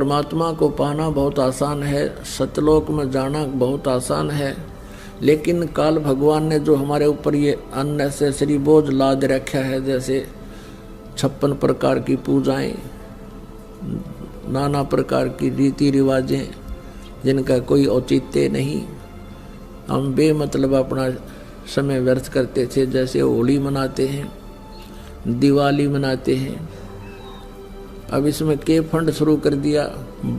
परमात्मा को पाना बहुत आसान है, सतलोक में जाना बहुत आसान है, लेकिन काल भगवान ने जो हमारे ऊपर ये अननेसेसरी बोझ लाद रखा है, जैसे 56 प्रकार की पूजाएं, नाना प्रकार की रीति रिवाजें जिनका कोई औचित्य नहीं, हम बेमतलब अपना समय व्यर्थ करते थे। जैसे होली मनाते हैं, दिवाली मनाते हैं, अब इसमें के फंड शुरू कर दिया,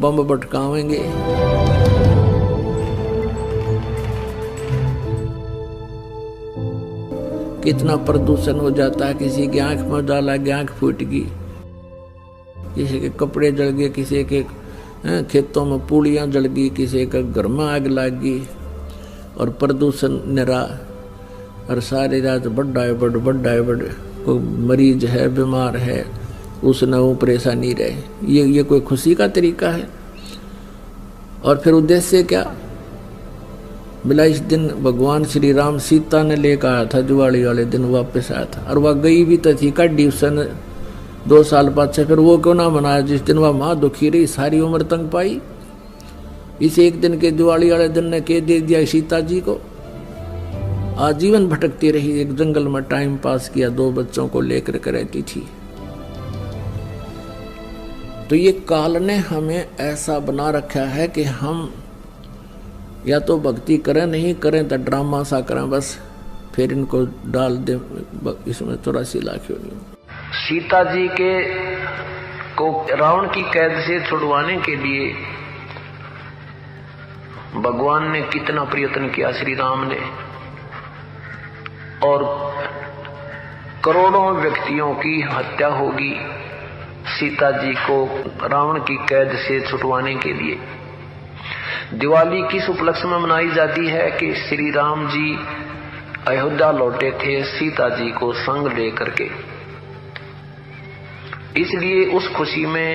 बम भटकावेंगे। कितना प्रदूषण हो जाता है, किसी की आंख में डाला कि आंख फूट गई, किसी के कपड़े जल गए, किसी के खेतों में पूड़ियाँ जल गई, किसी के घर में आग लग गई, और प्रदूषण निरा, और सारी रात बड़ा है बड़ कोई मरीज है, बीमार है, उसने वो परेशानी रहे। ये कोई खुशी का तरीका है? और फिर उद्देश्य क्या? बोला इस दिन भगवान श्री राम सीता ने लेकर आया था, दिवाली वाले दिन वापस आया था, और वह गई भी तो थी कड्डी उसने 2 साल बाद से, फिर वो क्यों ना मनाया जिस दिन वह माँ दुखी रही, सारी उम्र तंग पाई। इस एक दिन के दिवाली वाले दिन ने के दे दिया सीता जी को, आजीवन भटकती रही, एक जंगल में टाइम पास किया, 2 बच्चों को लेकर के रहती थी। तो ये काल ने हमें ऐसा बना रखा है कि हम या तो भक्ति करें, नहीं करें तो ड्रामा सा करें, बस फिर इनको डाल दे इसमें 84 लाख योनि। सीता जी के को रावण की कैद से छुड़वाने के लिए भगवान ने कितना प्रयत्न किया, श्री राम ने, और करोड़ों व्यक्तियों की हत्या होगी सीता जी को रावण की कैद से छुड़वाने के लिए। दिवाली किस उपलक्ष्य में मनाई जाती है कि श्री राम जी अयोध्या लौटे थे सीता जी को संग लेकर के, इसलिए उस खुशी में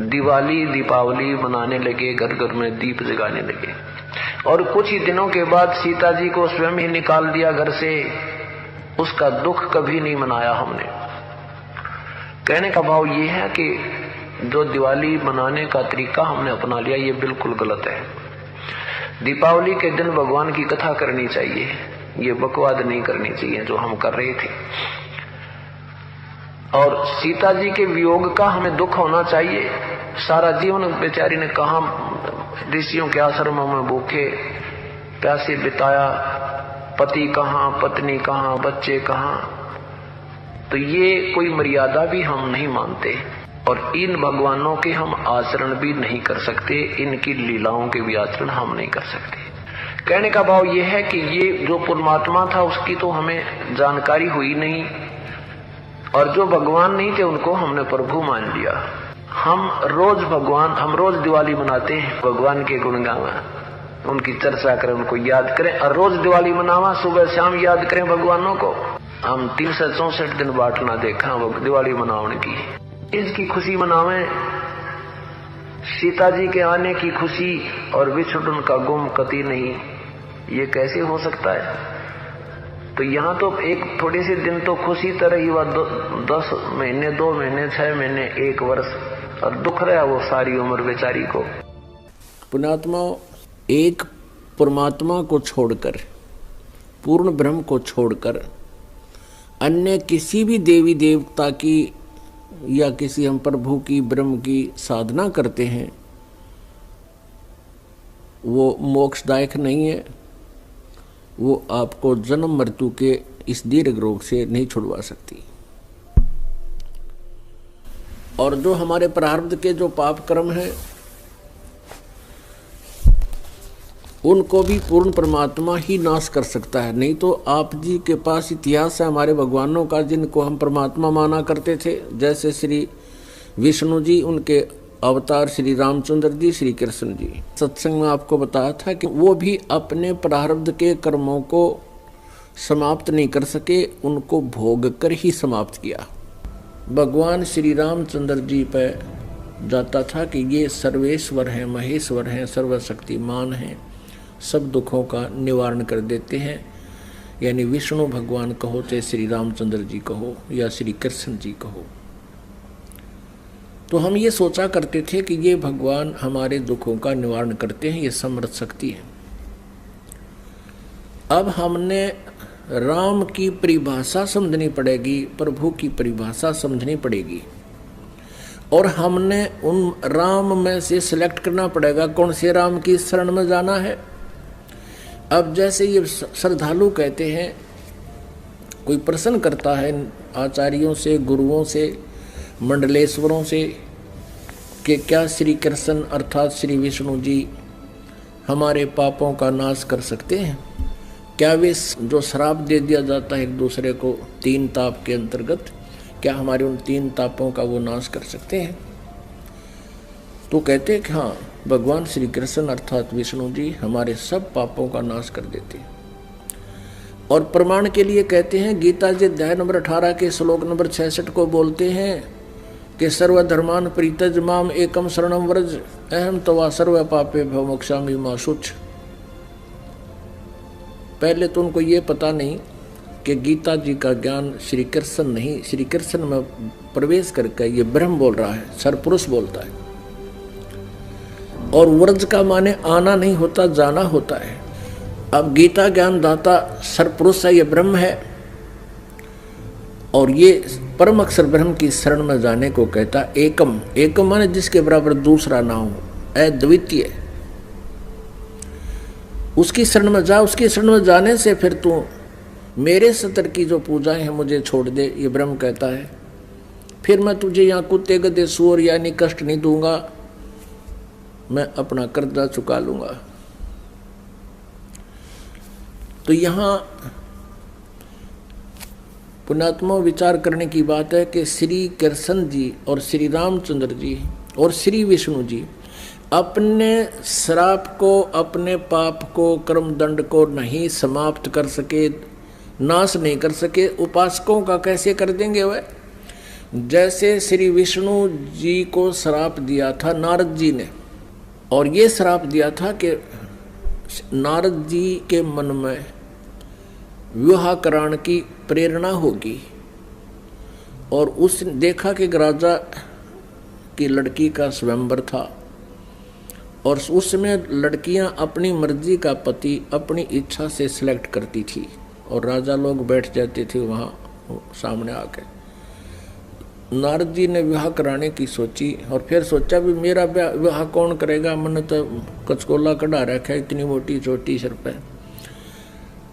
दीपावली मनाने लगे, घर घर में दीप जगाने लगे। और कुछ ही दिनों के बाद सीता जी को स्वयं ही निकाल दिया घर से, उसका दुख कभी नहीं मनाया हमने। कहने का भाव ये है कि जो दिवाली मनाने का तरीका हमने अपना लिया ये बिल्कुल गलत है। दीपावली के दिन भगवान की कथा करनी चाहिए, ये बकवाद नहीं करनी चाहिए जो हम कर रहे थे। और सीता जी के वियोग का हमें दुख होना चाहिए। सारा जीवन बेचारी ने कहा ऋषियों के आश्रमों में भूखे प्यासे बिताया, पति कहाँ, पत्नी कहाँ, बच्चे कहाँ, तो ये कोई मर्यादा भी हम नहीं मानते, और इन भगवानों के हम आचरण भी नहीं कर सकते, इनकी लीलाओं के भी आचरण हम नहीं कर सकते। कहने का भाव यह है कि ये जो परमात्मा था उसकी तो हमें जानकारी हुई नहीं, और जो भगवान नहीं थे उनको हमने प्रभु मान लिया। हम रोज दिवाली मनाते हैं, भगवान के गुण गावा, उनकी चर्चा करें, उनको याद करें, और रोज दिवाली मनावा, सुबह शाम याद करें भगवानों को। हम 364 दिन बांटना देखा दिवाली मनाने की, इसकी खुशी मनावें, सीता जी के आने की खुशी, और विछुड़न का गुम कति नहीं। ये कैसे हो सकता है? तो यहाँ तो एक थोड़े से दिन तो खुशी तरह ही, वह 10 महीने, 2 महीने, 6 महीने, 1 वर्ष, और दुख रहा वो सारी उम्र बेचारी को। पुण्यात्मा, एक परमात्मा को छोड़कर, पूर्ण ब्रह्म को छोड़कर अन्य किसी भी देवी देवता की या किसी हम प्रभु की, ब्रह्म की साधना करते हैं, वो मोक्षदायक नहीं है, वो आपको जन्म मृत्यु के इस दीर्घ रोग से नहीं छुड़वा सकती। और जो हमारे प्रारब्ध के जो पाप कर्म हैं उनको भी पूर्ण परमात्मा ही नाश कर सकता है। नहीं तो आप जी के पास इतिहास है हमारे भगवानों का जिनको हम परमात्मा माना करते थे, जैसे श्री विष्णु जी, उनके अवतार श्री रामचंद्र जी, श्री कृष्ण जी। सत्संग में आपको बताया था कि वो भी अपने प्रारब्ध के कर्मों को समाप्त नहीं कर सके, उनको भोग कर ही समाप्त किया। भगवान श्री रामचंद्र जी पर जाता था कि ये सर्वेश्वर हैं, महेश्वर हैं, सर्वशक्तिमान हैं, सब दुखों का निवारण कर देते हैं। यानी विष्णु भगवान कहो, चाहे श्री रामचंद्र जी कहो या श्री कृष्ण जी कहो। तो हम ये सोचा करते थे कि ये भगवान हमारे दुखों का निवारण करते हैं, ये समर्थ शक्ति है। अब हमने राम की परिभाषा समझनी पड़ेगी, प्रभु की परिभाषा समझनी पड़ेगी, और हमने उन राम में से सिलेक्ट करना पड़ेगा कौन से राम की शरण में जाना है। अब जैसे ये श्रद्धालु कहते हैं, कोई प्रश्न करता है आचार्यों से, गुरुओं से, मंडलेश्वरों से कि क्या श्री कृष्ण अर्थात श्री विष्णु जी हमारे पापों का नाश कर सकते हैं? क्या वे जो श्राप दे दिया जाता है एक दूसरे को 3 ताप के अंतर्गत, क्या हमारे उन 3 तापों का वो नाश कर सकते हैं? तो कहते हैं कि हाँ, भगवान श्री कृष्ण अर्थात विष्णु जी हमारे सब पापों का नाश कर देते हैं। और प्रमाण के लिए कहते हैं, गीता जी अध्याय नंबर 18 के श्लोक नंबर 66 को बोलते हैं कि सर्वधर्मान परित्यज माम एकम शरणम व्रज अहम तवा सर्व पापे भव मोक्षामि मा शुच। पहले तो उनको ये पता नहीं कि गीता जी का ज्ञान श्री कृष्ण नहीं, श्री कृष्ण में प्रवेश करके ये ब्रह्म बोल रहा है, सरपुरुष बोलता है। और व्रज का माने आना नहीं होता, जाना होता है। अब गीता ज्ञान दाता सरपुरुष है, ये ब्रह्म है, और ये परम अक्षर ब्रह्म की शरण में जाने को कहता एकम। एकम माने जिसके बराबर दूसरा ना हो, अद्वितीय। उसकी शरण में जा, उसकी शरण में जाने से फिर तू मेरे सतर की जो पूजाएं हैं मुझे छोड़ दे, ये ब्रह्म कहता है। फिर मैं तुझे यहाँ कुत्ते गधे सूअर यानी कष्ट नहीं दूंगा, मैं अपना कर्जा चुका लूंगा। तो यहाँ पुण्यात्मा विचार करने की बात है कि श्री कृष्ण जी और श्री रामचंद्र जी और श्री विष्णु जी अपने श्राप को, अपने पाप को, कर्म दंड को नहीं समाप्त कर सके, नाश नहीं कर सके। उपासकों का कैसे कर देंगे वह? जैसे श्री विष्णु जी को श्राप दिया था नारद जी ने, और ये श्राप दिया था कि नारद जी के मन में विवाह कराने की प्रेरणा होगी, और उसने देखा कि राजा की लड़की का स्वयंवर था, और उसमें लड़कियां अपनी मर्जी का पति अपनी इच्छा से सिलेक्ट करती थी, और राजा लोग बैठ जाते थे वहाँ सामने आके। नारद जी ने विवाह कराने की सोची, और फिर सोचा भी मेरा विवाह कौन करेगा, मैंने तो कचकोला कढ़ा रखा है, इतनी मोटी छोटी सिर पे,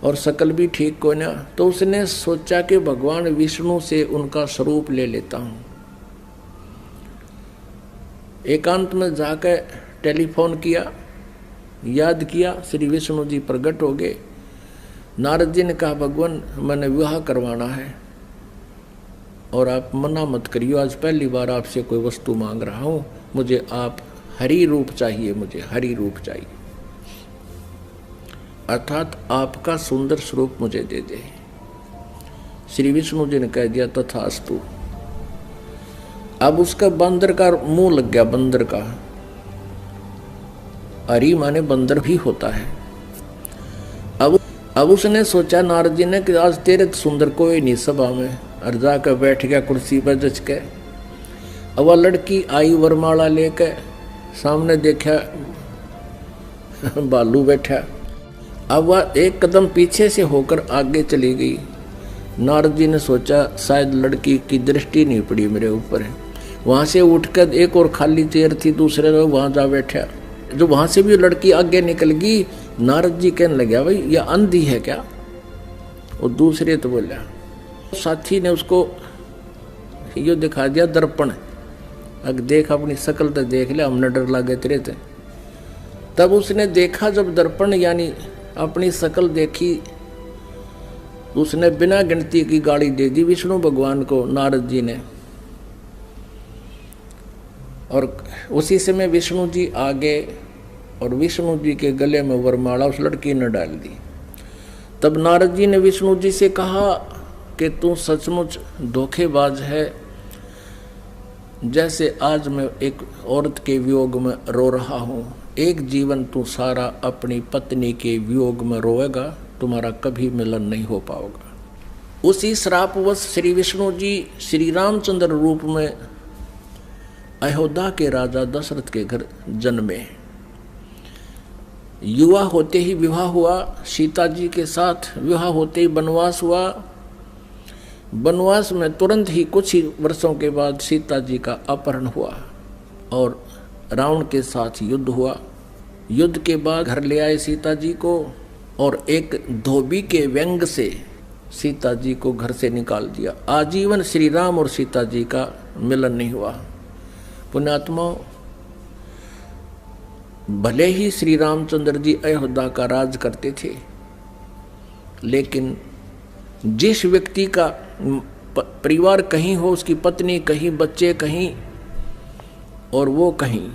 और शकल भी ठीक को ना। तो उसने सोचा कि भगवान विष्णु से उनका स्वरूप ले लेता हूँ। एकांत में जाकर टेलीफोन किया, याद किया, श्री विष्णु जी प्रकट हो गए। नारद जी ने कहा, भगवान मैंने विवाह करवाना है और आप मना मत करियो, आज पहली बार आपसे कोई वस्तु मांग रहा हूँ, मुझे आप हरि रूप चाहिए, मुझे हरि रूप चाहिए, अर्थात आपका सुंदर स्वरूप मुझे दे दे। श्री विष्णु जी ने कह दिया तथास्तु। अब उसका बंदर का मुंह लग गया, बंदर का। हरि माने बंदर भी होता है। अब उसने सोचा नारद जी ने कि आज तेरे सुंदर कोई नहीं सभा में, और जाकर बैठ गया कुर्सी पर जच के। अब वह लड़की आई वरमाला लेकर, सामने देखा बालू बैठा। अब वह एक कदम पीछे से होकर आगे चली गई। नारद जी ने सोचा शायद लड़की की दृष्टि नहीं पड़ी मेरे ऊपर है। वहाँ से उठकर एक और खाली चेयर थी दूसरे लोग, वहाँ जा बैठा। जो वहाँ से भी लड़की आगे निकल गई। नारद जी कहने लगे, भाई यह अंधी है क्या? और दूसरे तो बोला, साथी ने उसको यो दिखा दिया दर्पण, अगर देख अपनी शक्ल तो देख ले, हमने डर लगे तेरे थे। तब उसने देखा जब दर्पण यानी अपनी शक्ल देखी, उसने बिना गिनती की गाली दे दी विष्णु भगवान को, नारद जी ने। और उसी समय विष्णु जी आगे और विष्णु जी के गले में वरमाला उस लड़की ने डाल दी। तब नारद जी ने विष्णु जी से कहा कि तू सचमुच धोखेबाज है। जैसे आज मैं एक औरत के वियोग में रो रहा हूँ, एक जीवन तू सारा अपनी पत्नी के वियोग में रोएगा, तुम्हारा कभी मिलन नहीं हो पाओगा। उसी श्रापवश श्री विष्णु जी श्री रामचंद्र रूप में अयोध्या के राजा दशरथ के घर जन्मे। युवा होते ही विवाह हुआ, सीता जी के साथ विवाह होते ही वनवास हुआ। वनवास में तुरंत ही कुछ ही वर्षों के बाद सीता जी का अपहरण हुआ और रावण के साथ युद्ध हुआ। युद्ध के बाद घर ले आए सीता जी को और एक धोबी के व्यंग से सीता जी को घर से निकाल दिया। आजीवन श्री राम और सीता जी का मिलन नहीं हुआ। पुण्यात्माओं, भले ही श्री रामचंद्र जी अयोध्या का राज करते थे, लेकिन जिस व्यक्ति का परिवार कहीं हो, उसकी पत्नी कहीं, बच्चे कहीं और वो कहीं,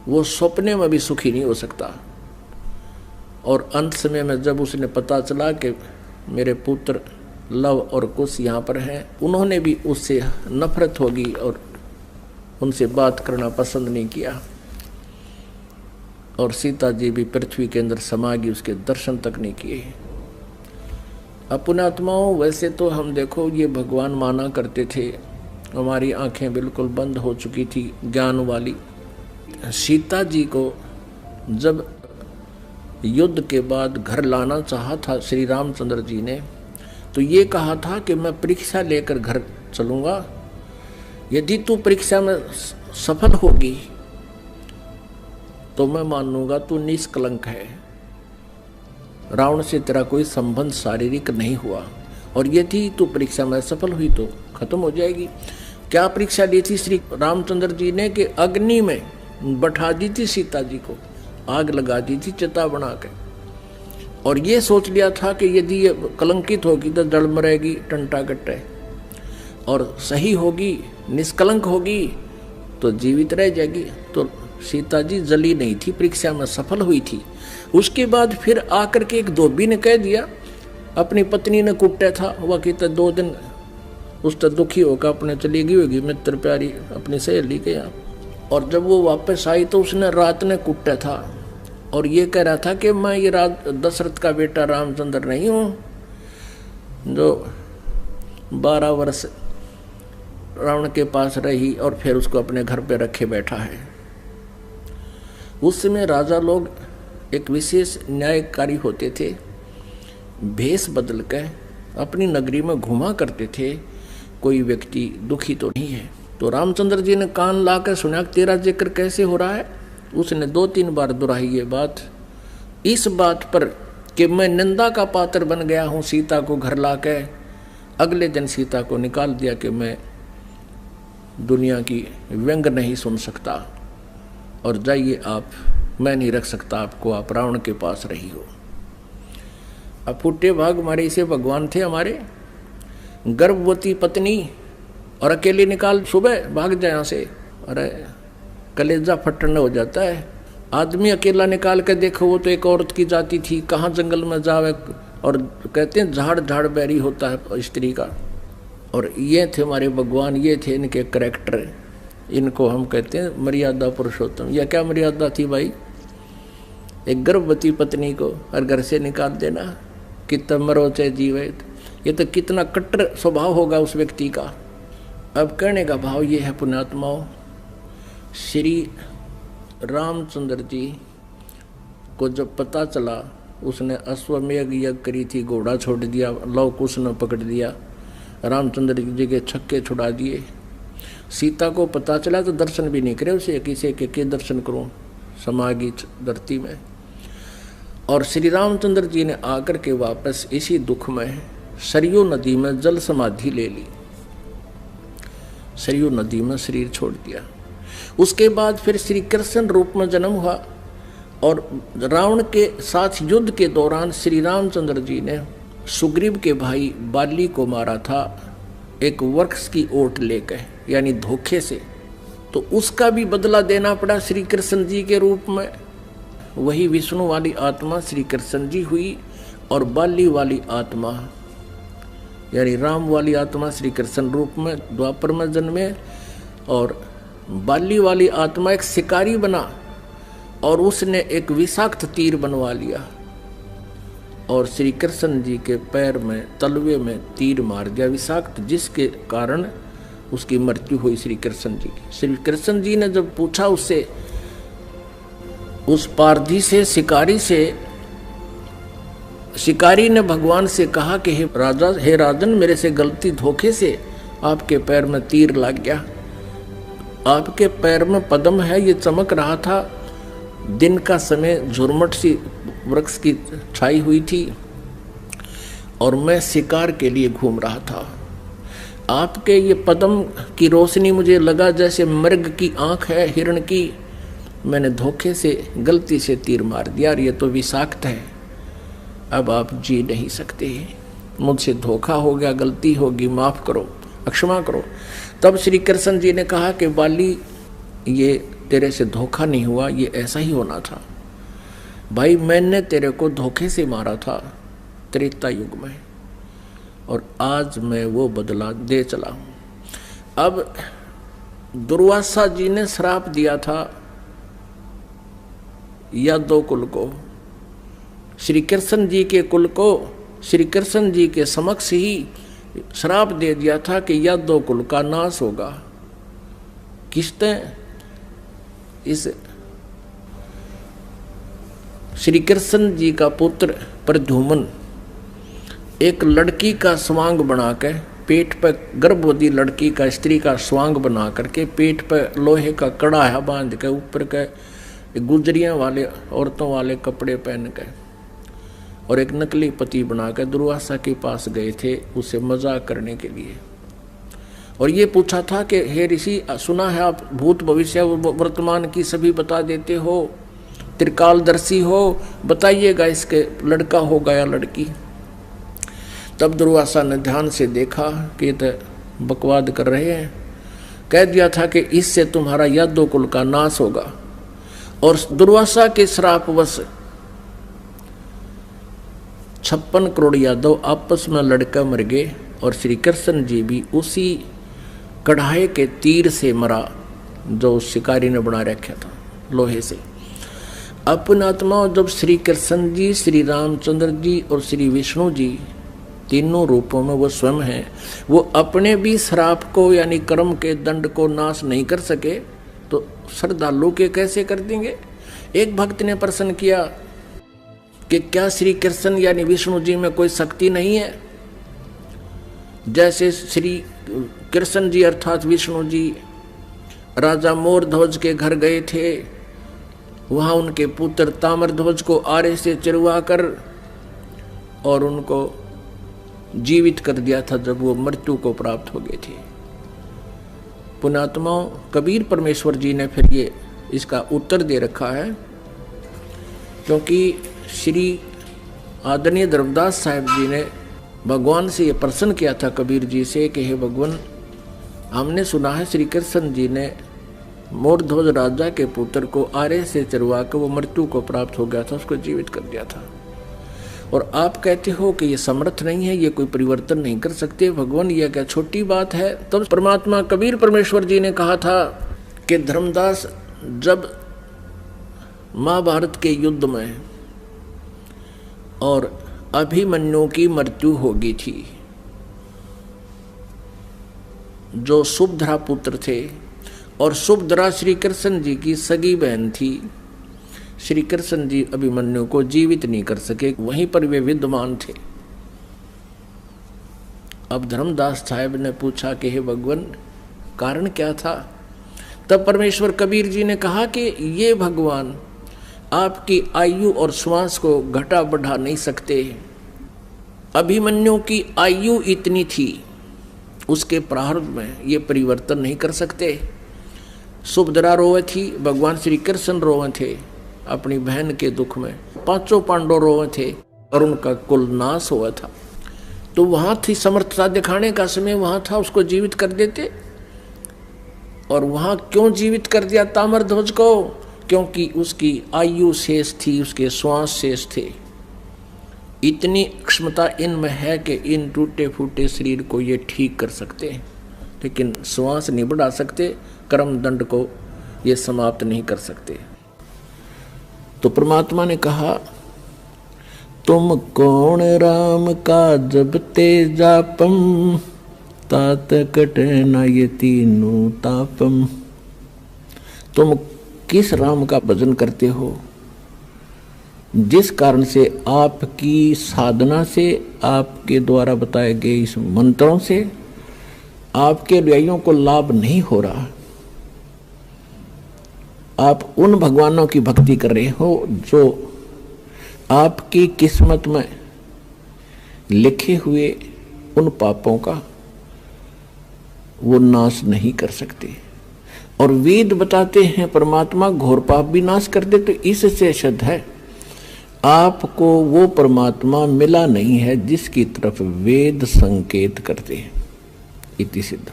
वो सपने में भी सुखी नहीं हो सकता। और अंत समय में जब उसने पता चला कि मेरे पुत्र लव और कुश यहाँ पर हैं, उन्होंने भी उससे नफरत होगी और उनसे बात करना पसंद नहीं किया और सीता जी भी पृथ्वी के अंदर समा गई, उसके दर्शन तक नहीं किए। पुण्यात्माओं, वैसे तो हम देखो ये भगवान माना करते थे, हमारी आंखें बिल्कुल बंद हो चुकी थी ज्ञान वाली। सीता जी को जब युद्ध के बाद घर लाना चाहा था श्री रामचंद्र जी ने, तो ये कहा था कि मैं परीक्षा लेकर घर चलूँगा, यदि तू परीक्षा में सफल होगी तो मैं मान लूँगा तू निष्कलंक है, रावण से तेरा कोई संबंध शारीरिक नहीं हुआ, और यदि तू परीक्षा में सफल हुई तो खत्म हो जाएगी। क्या परीक्षा ली थी श्री रामचंद्र जी ने कि अग्नि में बैठा दी थी सीता जी को, आग लगा दी थी चिता बना के, और ये सोच लिया था कि यदि ये कलंकित होगी तो जड़ मरेगी टंटा कट्टे, और सही होगी निष्कलंक होगी तो जीवित रह जाएगी। तो सीता जी जली नहीं थी, परीक्षा में सफल हुई थी। उसके बाद फिर आकर के एक धोबी ने कह दिया, अपनी पत्नी ने कुटा था, वह कहता 2 दिन उस तक दुखी होकर अपने चली गई होगी मित्र प्यारी अपनी सहेली के यहाँ, और जब वो वापस आई तो उसने रात ने कुटा था और ये कह रहा था कि मैं ये दशरथ का बेटा रामचंद्र नहीं हूँ जो 12 वर्ष रावण के पास रही और फिर उसको अपने घर पे रखे बैठा है। उस समय राजा लोग एक विशेष न्यायकारी होते थे, भेष बदल कर अपनी नगरी में घुमा करते थे, कोई व्यक्ति दुखी तो नहीं है। तो रामचंद्र जी ने कान ला कर सुना तेरा जिक्र कैसे हो रहा है। उसने 2-3 बार दोहराई ये बात, इस बात पर कि मैं निंदा का पात्र बन गया हूँ सीता को घर ला के। अगले दिन सीता को निकाल दिया कि मैं दुनिया की व्यंग नहीं सुन सकता और जाइए आप, मैं नहीं रख सकता आपको, आप रावण के पास रही हो। अब फूटे भाग हमारे इसे भगवान थे, हमारे गर्भवती पत्नी और अकेले निकाल सुबह भाग जाए यहाँ से, अरे कलेजा फटने हो जाता है। आदमी अकेला निकाल के देखो, वो तो एक औरत की जाति थी, कहाँ जंगल में जावे, और कहते हैं झाड़ झाड़ बैरी होता है स्त्री का। और ये थे हमारे भगवान, ये थे इनके करैक्टर, इनको हम कहते हैं मर्यादा पुरुषोत्तम। यह क्या मर्यादा थी भाई, एक गर्भवती पत्नी को और घर से निकाल देना, कितना मरो चाहे जीवे, ये तो कितना कट्टर स्वभाव होगा उस व्यक्ति का। अब कहने का भाव ये है पुण्यात्माओं, श्री रामचंद्र जी को जब पता चला, उसने अश्वमेघ यज्ञ करी थी, घोड़ा छोड़ दिया, लव कुश ने पकड़ दिया, रामचंद्र जी के छक्के छुड़ा दिए। सीता को पता चला तो दर्शन भी नहीं करे, उसे किसी के दर्शन करूं समागी धरती में। और श्री रामचंद्र जी ने आकर के वापस इसी दुख में सरयू नदी में जल समाधि ले ली, सरयू नदी में शरीर छोड़ दिया। उसके बाद फिर श्री कृष्ण रूप में जन्म हुआ और रावण के साथ युद्ध के दौरान श्री रामचंद्र जी ने सुग्रीव के भाई बाली को मारा था एक वृक्ष की ओट लेकर, यानी धोखे से। तो उसका भी बदला देना पड़ा श्री कृष्ण जी के रूप में। वही विष्णु वाली आत्मा श्री कृष्ण जी हुई और बाली वाली आत्मा यानी राम वाली आत्मा श्री कृष्ण रूप में द्वापर में जन्मे। और बाली वाली आत्मा एक शिकारी बना और उसने एक विषाक्त तीर बनवा लिया और श्री कृष्ण जी के पैर में तलवे में तीर मार दिया विषाक्त, जिसके कारण उसकी मृत्यु हुई श्री कृष्ण जी की। श्री कृष्ण जी ने जब पूछा उससे, उस पारधी से, शिकारी से, शिकारी ने भगवान से कहा कि हे राजा, हे राजन, मेरे से गलती धोखे से आपके पैर में तीर लग गया। आपके पैर में पद्म है, ये चमक रहा था। दिन का समय, झुरमुट सी वृक्ष की छाई हुई थी और मैं शिकार के लिए घूम रहा था। आपके ये पद्म की रोशनी मुझे लगा जैसे मृग की आंख है, हिरण की। मैंने धोखे से, गलती से तीर मार दिया और ये तो विषाक्त है। अब आप जी नहीं सकते, मुझसे धोखा हो गया, गलती होगी, माफ करो, क्षमा करो। तब श्री कृष्ण जी ने कहा कि बाली, ये तेरे से धोखा नहीं हुआ, ये ऐसा ही होना था। भाई, मैंने तेरे को धोखे से मारा था त्रेता युग में, और आज मैं वो बदला दे चला हूं। अब दुर्वासा जी ने श्राप दिया था यादव कुल को, श्री कृष्ण जी के कुल को श्री कृष्ण जी के समक्ष ही श्राप दे दिया था कि यादव कुल का नाश होगा। किसने? इस श्री कृष्ण जी का पुत्र प्रद्युम्न एक लड़की का स्वांग बना के, पेट पर, गर्भवती लड़की का, स्त्री का स्वांग बना करके पेट पर लोहे का कड़ा बांध के, ऊपर के गुजरियां वाले, औरतों वाले कपड़े पहन के, और एक नकली पति बना के दुर्वासा के पास गए थे उसे मजाक करने के लिए। और ये पूछा था कि हे ऋषि, सुना है आप भूत भविष्य वर्तमान की सभी बता देते हो, त्रिकालदर्शी हो, बताइएगा इसके लड़का होगा या लड़की। तब दुर्वासा ने ध्यान से देखा कि ये तो बकवाद कर रहे हैं। कह दिया था कि इससे तुम्हारा यादव कुल का नाश होगा। और दुर्वासा के श्रापवश 56 करोड़ यादव आपस में लड़कर मर गए, और श्री कृष्ण जी भी उसी कढ़ाई के तीर से मरा जो शिकारी ने बना रखा था लोहे से। अपना आत्मा, जब श्री कृष्ण जी, श्री रामचंद्र जी और श्री विष्णु जी तीनों रूपों में वो स्वयं हैं, वो अपने भी श्राप को यानी कर्म के दंड को नाश नहीं कर सके तो श्रद्धालु के कैसे कर देंगे। एक भक्त ने प्रश्न किया कि क्या श्री कृष्ण यानी विष्णु जी में कोई शक्ति नहीं है? जैसे श्री कृष्ण जी अर्थात विष्णु जी राजा मोरध्वज के घर गए थे, वहां उनके पुत्र ताम्रध्वज को आरे से चिरवा कर और उनको जीवित कर दिया था जब वो मृत्यु को प्राप्त हो गए थे। पुण्यात्मा कबीर परमेश्वर जी ने फिर ये इसका उत्तर दे रखा है, क्योंकि श्री आदरणीय धर्मदास साहिब जी ने भगवान से ये प्रश्न किया था कबीर जी से कि हे भगवान, हमने सुना है श्री कृष्ण जी ने मोरध्वज राजा के पुत्र को आरे से चरवा कर वो मृत्यु को प्राप्त हो गया था, उसको जीवित कर दिया था, और आप कहते हो कि ये समर्थ नहीं है, ये कोई परिवर्तन नहीं कर सकते। भगवान, यह क्या छोटी बात है? तब परमात्मा कबीर परमेश्वर जी ने कहा था कि धर्मदास, जब महाभारत के युद्ध में और अभिमन्यु की मृत्यु हो गई थी, जो सुभद्रा पुत्र थे, और सुभद्रा श्री कृष्ण जी की सगी बहन थी, श्री कृष्ण जी अभिमन्यु को जीवित नहीं कर सके, वहीं पर वे विद्यमान थे। अब धर्मदास साहब ने पूछा कि हे भगवान, कारण क्या था? तब परमेश्वर कबीर जी ने कहा कि ये भगवान आपकी आयु और श्वास को घटा बढ़ा नहीं सकते। अभिमन्यु की आयु इतनी थी, उसके प्रारब्ध में ये परिवर्तन नहीं कर सकते। सुभद्रा रोवे थी, भगवान श्री कृष्ण रोवे थे अपनी बहन के दुख में, पांचों पांडव रोवे थे और उनका कुल नाश हुआ था। तो वहां थी समर्थता दिखाने का समय, वहां था, उसको जीवित कर देते। और वहां क्यों जीवित कर दिया ताम्रध्वज को? क्योंकि उसकी आयु शेष थी, उसके श्वास शेष थे। इतनी क्षमता इनमें है कि इन टूटे फूटे शरीर को ये ठीक कर सकते हैं, लेकिन श्वास नहीं बढ़ा सकते, कर्म दंड को ये समाप्त नहीं कर सकते। तो परमात्मा ने कहा, तुम कौन राम का जब ते जापम, तात कटे न ये तीनों तापम। तुम किस राम का भजन करते हो जिस कारण से आपकी साधना से, आपके द्वारा बताए गए इस मंत्रों से आपके अनुयायियों को लाभ नहीं हो रहा। आप उन भगवानों की भक्ति कर रहे हो जो आपकी किस्मत में लिखे हुए उन पापों का वो नाश नहीं कर सकते। और वेद बताते हैं परमात्मा घोर पाप भी नाश कर दे। तो इससे सिद्ध है आपको वो परमात्मा मिला नहीं है जिसकी तरफ वेद संकेत करते हैं। इति सिद्ध।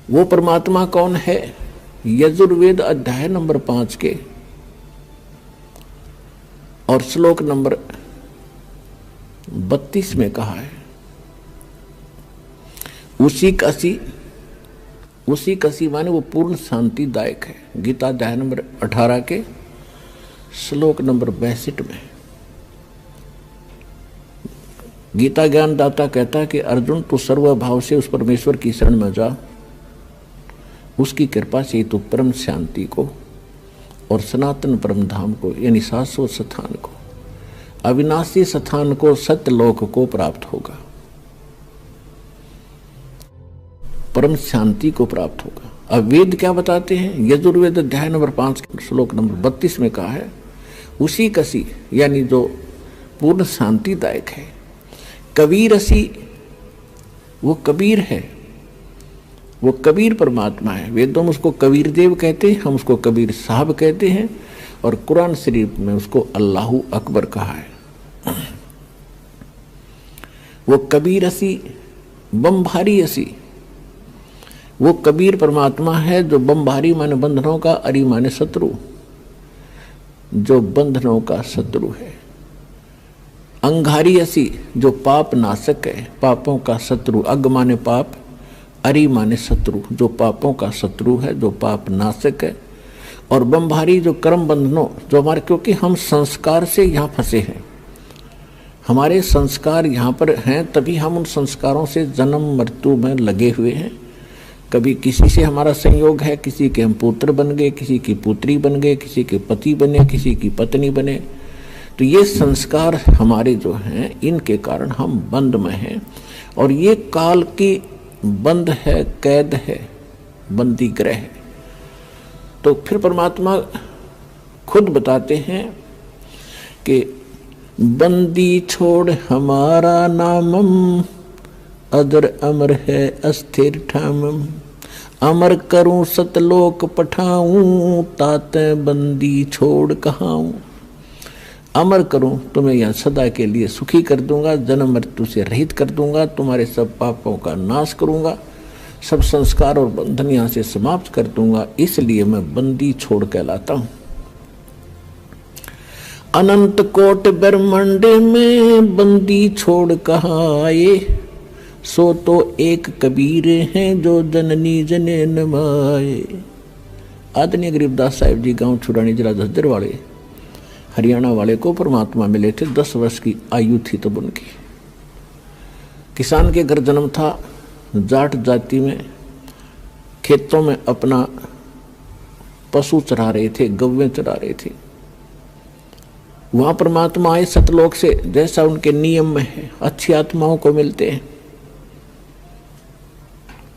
वो परमात्मा कौन है? यजुर्वेद अध्याय नंबर 5 के और श्लोक नंबर 32 में कहा है, उसी कसी माने वो पूर्ण शांतिदायक है। गीता अध्याय नंबर 18 के श्लोक नंबर 62 में गीता ज्ञानदाता कहता है कि अर्जुन तू सर्वभाव से उस परमेश्वर की शरण में जा, उसकी कृपा से तू परम शांति को और सनातन परम धाम को यानी शाश्वत स्थान को, अविनाशी स्थान को, सत्यलोक को प्राप्त होगा, परम शांति को प्राप्त होगा। अब वेद क्या बताते हैं? यजुर्वेद अध्याय नंबर 5 श्लोक नंबर 32 में कहा है उसी कसी यानी जो पूर्ण शांतिदायक है। कबीर असी वो कबीर है, वो कबीर परमात्मा है। वेदों में उसको कबीर देव कहते हैं, हम उसको कबीर साहब कहते हैं और कुरान शरीफ में उसको अल्लाहू अकबर कहा है। वो कबीर असी बमभारी असी वो कबीर परमात्मा है जो बमभारी माने बंधनों का, अरी माने शत्रु, जो बंधनों का शत्रु है। अंगारी असी जो पाप नाशक है, पापों का शत्रु। अग माने पाप, अरी माने शत्रु, जो पापों का शत्रु है, जो पाप नाशक है। और बमभारी जो कर्म बंधनों, जो हमारे, क्योंकि हम संस्कार से यहाँ फंसे हैं, हमारे संस्कार यहाँ पर हैं, तभी हम उन संस्कारों से जन्म मृत्यु में लगे हुए हैं। कभी किसी से हमारा संयोग है, किसी के हम पुत्र बन गए, किसी की पुत्री बन गए, किसी के पति बने, किसी की पत्नी बने। तो ये संस्कार हमारे जो हैं, इनके कारण हम बंद में हैं और ये काल की बंद है, कैद है, बंदी ग्रह है। तो फिर परमात्मा खुद बताते हैं कि बंदी छोड़ हमारा नामम, अदर अमर है अस्थिर ठामम। अमर करूं सतलोक पठाऊं, ताते बंदी छोड़ कहाऊं। अमर करूं, तुम्हें यहाँ सदा के लिए सुखी कर दूंगा, जन्म मृत्यु से रहित कर दूंगा, तुम्हारे सब पापों का नाश करूंगा, सब संस्कार और बंधन यहाँ से समाप्त कर दूंगा, इसलिए मैं बंदी छोड़ कहलाता हूं। अनंत कोट ब्रह्मांड में बंदी छोड़ कहाँ आए, सो तो एक कबीर हैं जो जननी जने नमाए। आदरणीय गरीबदास साहिब जी गांव छुरानी जिला झज्जर वाले हरियाणा वाले को परमात्मा मिले थे। 10 वर्ष की आयु थी तब उनकी। किसान के घर जन्म था, जाट जाति में खेतों में अपना पशु चरा रहे थे, गव्वें चरा रहे थे। वहां परमात्मा आए सतलोक से, जैसा उनके नियम में है, अच्छी आत्माओं को मिलते हैं,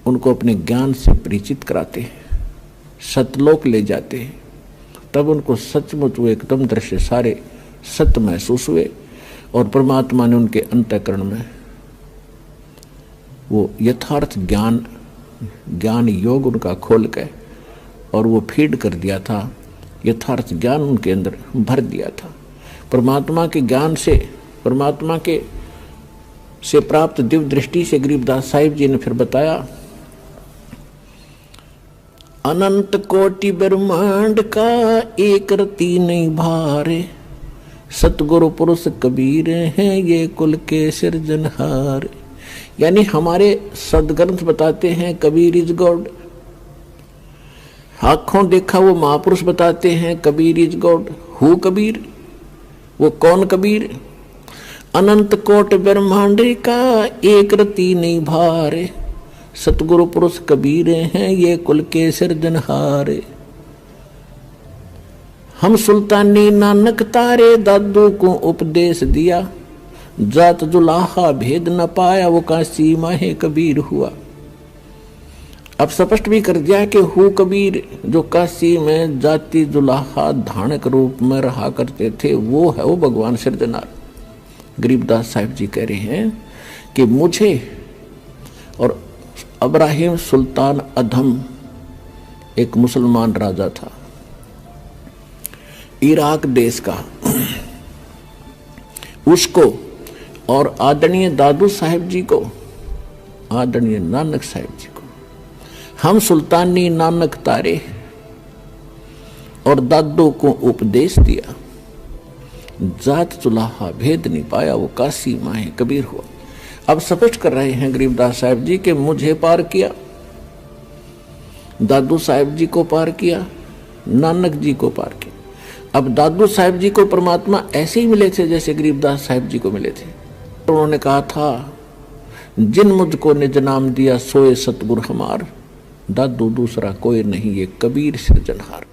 उनको अपने ज्ञान से परिचित कराते हैं, सतलोक ले जाते हैं। तब उनको सचमुच वो एकदम दृश्य सारे सत्य महसूस हुए और परमात्मा ने उनके अंतःकरण में वो यथार्थ ज्ञान योग उनका खोल के और वो फीड कर दिया था, यथार्थ ज्ञान उनके अंदर भर दिया था। परमात्मा के ज्ञान से, परमात्मा के से प्राप्त दिव्य दृष्टि से गरीबदास साहिब जी ने फिर बताया, अनंत कोटि ब्रह्मांड का एक रति नहीं भारे, सतगुरु पुरुष कबीर हैं ये कुल के सिरजनहार। यानी हमारे सदग्रंथ बताते हैं कबीर इज गॉड, आंखों देखा वो महापुरुष बताते हैं Kabir is God. Who Kabir, वो कौन कबीर? अनंत कोट ब्रह्मांड का एक रति नहीं भारे, सतगुरु पुरुष कबीर हैं ये कुल के सिरजनहारे। हम सुल्तानी नानक तारे, दादू को उपदेश दिया, जात जुलाहा भेद न पाया, वो काशी माहे कबीर हुआ। अब स्पष्ट भी कर दिया कि हु कबीर जो काशी में जाति जुलाहा धानक रूप में रहा करते थे, वो है वो भगवान सिरजनार। गरीबदास साहिब जी कह रहे हैं कि मुझे और इब्राहिम सुल्तान अधम एक मुसलमान राजा था इराक देश का, उसको और आदरणीय दादू साहिब जी को, आदरणीय नानक साहिब जी को हम सुल्तानी नानक तारे और दादू को उपदेश दिया, जात चुलाहा भेद नहीं पाया, वो काशी माहे कबीर हुआ। अब स्पष्ट कर रहे हैं गरीबदास साहिब जी कि मुझे पार किया, दादू साहिब जी को पार किया, नानक जी को पार किया। अब दादू साहिब जी को परमात्मा ऐसे ही मिले थे जैसे गरीबदास साहिब जी को मिले थे। तो उन्होंने कहा था, जिन मुझको निज नाम दिया सोए सतगुर हमार, दादू दूसरा कोई नहीं ये कबीर सिरजनहार।